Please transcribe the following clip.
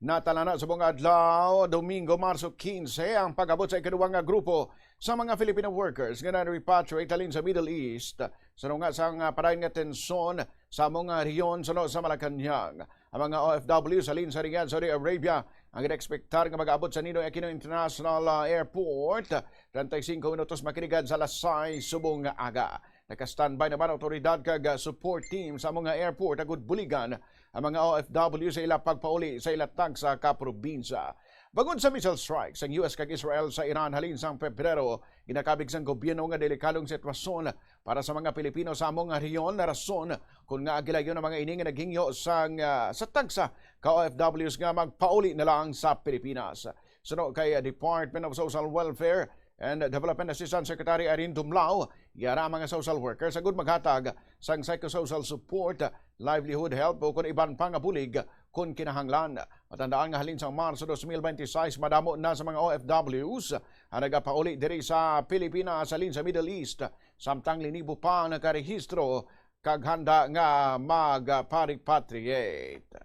Natalana sa mga adlaw, Domingo, Marso 15, ang pag-abot sa ikaduha nga grupo sa mga Filipino workers nga na-repatriate halin sa Middle East. Sunod nga sa parayon nga tensyon sa mga riyon sunod sa Malacanang. Ang mga OFW sa halin sa Riyadh, Saudi Arabia, ang inekspektar nga mag-abot sa Ninoy Aquino International Airport. 35 minutos makinigad sa Lasay, subong nga aga. Naka-standby naman otoridad kag support team sa mga airport agud buligan ang mga OFW sa ila pagpauli sa ilatag sa kaprobinsya. Bangod sa missile strikes ang US kag Israel sa Iran halin sa Pebrero, ginakabig sang gobyerno nga delikadong sitwasyon para sa mga Pilipino sa among nga riyon na rason kung nga agilayon ang mga ini nga naghingyo sa tagsa ka OFWs nga magpauli na lang sa Pilipinas. Sunod kay Department of Social Welfare and Development Assistant Secretary Arin Dumlao, yara mga social workers agud maghatag sang psychosocial support, livelihood help o kung iban pang bulig kung kinahanglan. Matandaan nga halin sa Marso 2026, madamo na sa mga OFWs ang nagapauli diri sa Pilipinas halin sa Middle East, samtang linibo pa nakarehistro kag handa nga magpa-repatriate.